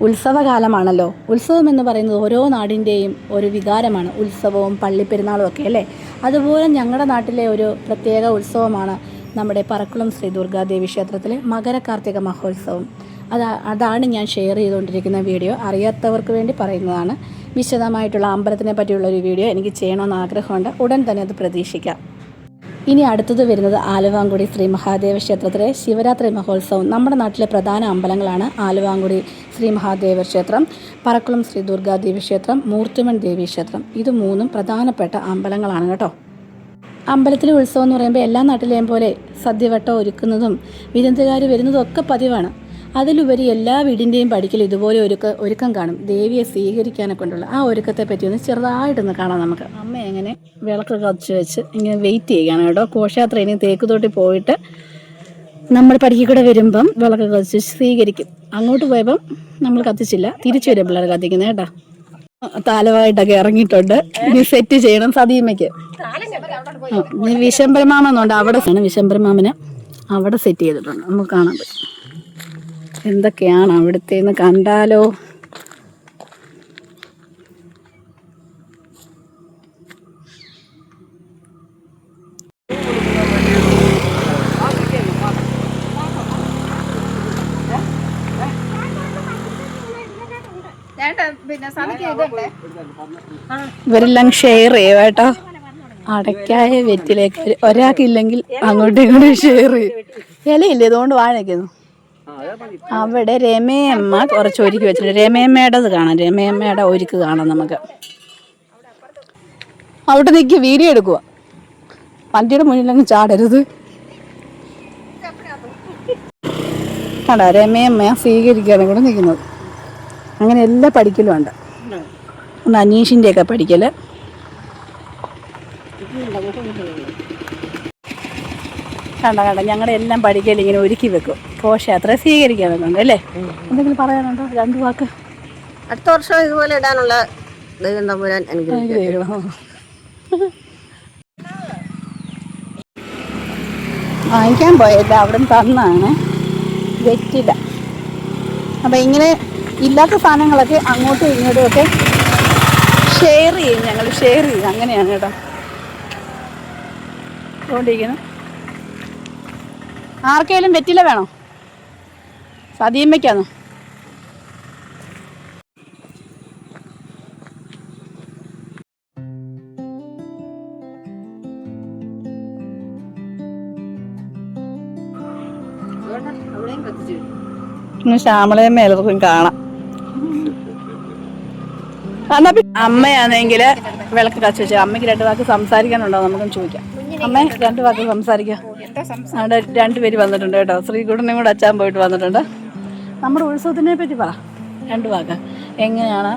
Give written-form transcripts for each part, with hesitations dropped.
ഉത്സവകാലമാണല്ലോ. ഉത്സവം എന്ന് പറയുന്നത് ഓരോ നാടിൻ്റെയും ഒരു വികാരമാണ്. ഉത്സവവും പള്ളിപ്പെരുന്നാളും ഒക്കെ അല്ലേ. അതുപോലെ ഞങ്ങളുടെ നാട്ടിലെ ഒരു പ്രത്യേക ഉത്സവമാണ് നമ്മുടെ പറക്കുളം ശ്രീ ദുർഗാദേവി ക്ഷേത്രത്തിലെ മകരകാർത്തിക മഹോത്സവം. അതാണ് ഞാൻ ഷെയർ ചെയ്തുകൊണ്ടിരിക്കുന്ന വീഡിയോ. അറിയാത്തവർക്ക് വേണ്ടി പറയുന്നതാണ്. വിശദമായിട്ടുള്ള അമ്പലത്തിനെ പറ്റിയുള്ളൊരു വീഡിയോ എനിക്ക് ചെയ്യണമെന്ന് ആഗ്രഹമുണ്ട്. ഉടൻ തന്നെ അത് പ്രതീക്ഷിക്കാം. ഇനി അടുത്തത് വരുന്നത് ആലുവാങ്കുടി ശ്രീ മഹാദേവ ക്ഷേത്രത്തിലെ ശിവരാത്രി മഹോത്സവം. നമ്മുടെ നാട്ടിലെ പ്രധാന അമ്പലങ്ങളാണ് ആലുവാങ്കുടി ശ്രീ മഹാദേവ ക്ഷേത്രം, പറക്കുളം ശ്രീ ദുർഗാദേവി ക്ഷേത്രം, മൂർത്തിമൺ ദേവി ക്ഷേത്രം. ഇത് മൂന്നും പ്രധാനപ്പെട്ട അമ്പലങ്ങളാണ് കേട്ടോ. അമ്പലത്തിലെ ഉത്സവം എന്ന് പറയുമ്പോൾ എല്ലാ നാട്ടിലെയും പോലെ സദ്യവട്ടം ഒരുക്കുന്നതും വിരുന്നുകാർ വരുന്നതും ഒക്കെ പതിവാണ്. അതിലുപരി എല്ലാ വീടിൻ്റെയും പടിക്കൽ ഇതുപോലെ ഒരുക്കം കാണും. ദേവിയെ സ്വീകരിക്കാനൊക്കെ കൊണ്ടുള്ള ആ ഒരുക്കത്തെ പറ്റി ഒന്ന് ചെറുതായിട്ടൊന്ന് കാണാം നമുക്ക്. അമ്മ എങ്ങനെ വിളക്ക് കത്തിച്ച് വെച്ച് ഇങ്ങനെ വെയിറ്റ് ചെയ്യുകയാണ് കേട്ടോ. ഘോഷയാത്ര ഇനി തേക്കുതോട്ടി പോയിട്ട് നമ്മൾ പടിക്ക് കൂടെ വരുമ്പം വിളക്ക് കത്തിച്ച് സ്വീകരിക്കും. അങ്ങോട്ട് പോയപ്പം നമ്മൾ കത്തിച്ചില്ല, തിരിച്ചു വരുമ്പോഴാണ് കത്തിക്കുന്നത് കേട്ടോ. താലമായിട്ടൊക്കെ ഇറങ്ങിയിട്ടുണ്ട്. ഇനി സെറ്റ് ചെയ്യണം സതീമയ്ക്ക്. വിശംബരമാമെന്നുണ്ട്, അവിടെ വിശംബരമാമന് അവിടെ സെറ്റ് ചെയ്തിട്ടുണ്ട്. നമുക്ക് കാണാൻ പറ്റും എന്തൊക്കെയാണ് അവിടുത്തേന്ന് കണ്ടാലോ. ഇവരെല്ലാം ഷെയർ ചെയ്യും കേട്ടോ. അടയ്ക്കായ വെറ്റിലേക്ക് ഒരാൾക്കില്ലെങ്കിൽ അങ്ങോട്ടും ഇങ്ങോട്ടും ഷെയർ ചെയ്യും. ഇലയില്ലേ, ഇതുകൊണ്ട് വാഴയ്ക്കുന്നു. അവിടെ രമയമ്മ കുറച്ച് ഒരുക്കി വെച്ചിട്ടുണ്ട്. രമയമ്മയുടേത് കാണാം, രമയമ്മയുടെ ഒരുക്ക് കാണാം നമുക്ക്. അവിടെ നിൽക്കി വീഡിയോ എടുക്കുക. വണ്ടിയുടെ മുന്നിലങ്ങ് ചാടരുത്. കണ്ടാ രമയമ്മ സ്വീകരിക്കാനും കൂടെ നിൽക്കുന്നത്. അങ്ങനെ എല്ലാ പഠിക്കലും ഉണ്ട്. ഒന്ന് അനീഷിൻ്റെയൊക്കെ പഠിക്കൽ. കണ്ട ഞങ്ങളുടെ എല്ലാം പഠിക്കൽ ഇങ്ങനെ ഒരുക്കി വെക്കും. ഘോഷയാത്ര സ്വീകരിക്കാൻ വെക്കുന്നുണ്ട് അല്ലേ. എന്തെങ്കിലും പറയാനുണ്ടോ? 2 വാക്ക്. അടുത്ത വർഷം ഇതുപോലെ ഇടാനുള്ള ദൈവം തമ്പുരാൻ അനുഗ്രഹിക്കണം. വാങ്ങിക്കാൻ പോയല്ല, അവിടെ തന്നാണ്, വെറ്റില്ല. അപ്പം ഇങ്ങനെ ഇല്ലാത്ത സാധനങ്ങളൊക്കെ അങ്ങോട്ടും ഇങ്ങോട്ടും ഒക്കെ ഷെയർ ചെയ്യും. ഞങ്ങൾ ഷെയർ ചെയ്യും. അങ്ങനെയാണ് കേട്ടോ അതുകൊണ്ടിരിക്കുന്നത്. ആർക്കെങ്കിലും വെറ്റില വേണോ? സതീമ്മയ്ക്കാണോ? ശ്യാമളയും മേലർക്കും കാണാം. അമ്മയാണെങ്കിൽ വിളക്ക് കത്തിച്ച് വെച്ചാൽ അമ്മയ്ക്ക് 2 വാക്ക് സംസാരിക്കാനുണ്ടോ നമുക്കൊന്ന് ചോദിക്കാം. അമ്മേ 2 വാക്ക് സംസാരിക്കാം. അവിടെ 2 പേര് വന്നിട്ടുണ്ട് കേട്ടോ. ശ്രീകുട്ടനെയും കൂടെ അച്ഛൻ പോയിട്ട് വന്നിട്ടുണ്ട്. നമ്മുടെ ഉത്സവത്തിനെ പറ്റി പറ 2 വാക്ക്. എങ്ങനെയാണ്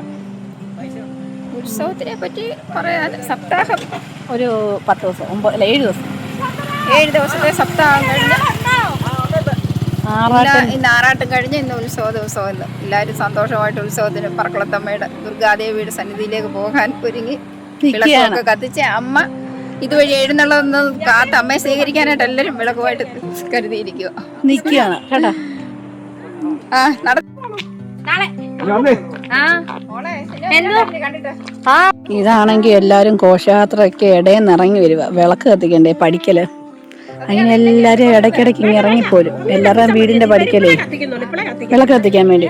ഉത്സവത്തിനെ പറ്റി പറയാൻ? സപ്താഹം ഒരു 10 ദിവസം 7 ദിവസം 7 ദിവസത്തെ സപ്താഹം കഴിഞ്ഞ് ഇന്ന് ആറാട്ടും കഴിഞ്ഞ് ഇന്ന് ഉത്സവ ദിവസം. ഇന്ന് എല്ലാവരും സന്തോഷമായിട്ട് ഉത്സവത്തിന് പറക്കുളത്തമ്മയുടെ ദുർഗാദേവിയുടെ സന്നിധിയിലേക്ക് പോകാൻ ഒരുങ്ങി വിളക്കൊക്കെ കത്തിച്ച് അമ്മ ഇതുവഴി എഴുന്നള്ളൊന്ന് കാത്ത് അമ്മയെ സ്വീകരിക്കാനായിട്ട് എല്ലാവരും വിളക്കുമായിട്ട് കരുതിയിരിക്കുക നിൽക്കുകയാണ് കേട്ടോ. ഇതാണെങ്കിൽ എല്ലാവരും ഘോഷയാത്രയൊക്കെ ഇടയിൽ നിന്ന് ഇറങ്ങി വരിക. വിളക്ക് കത്തിക്കണ്ടേ പഠിക്കല്. അങ്ങനെ എല്ലാവരും ഇടയ്ക്കിടയ്ക്ക് ഇങ്ങനെ ഇറങ്ങിപ്പോരും. എല്ലാവരുടെയും വീടിന്റെ പഠിക്കലേ വിളക്ക് കത്തിക്കാൻ വേണ്ടി.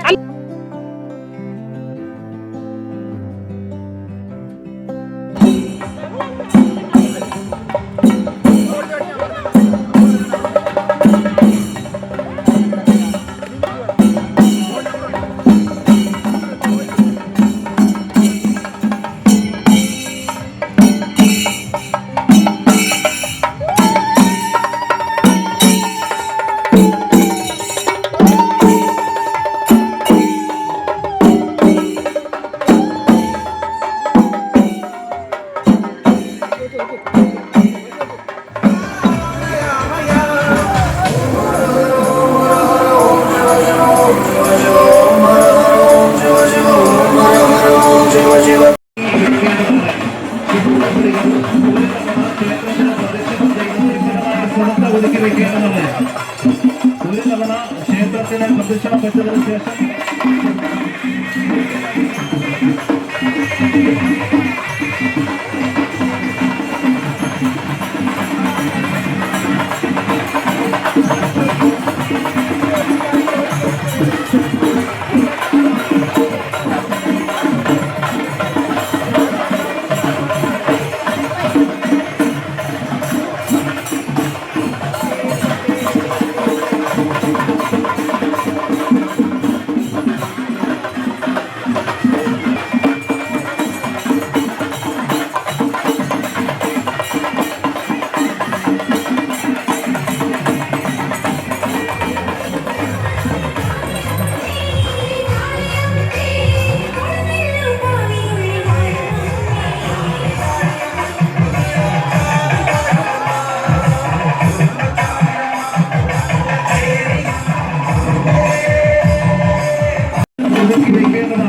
ഒതുക്കി വെക്കേണ്ടത്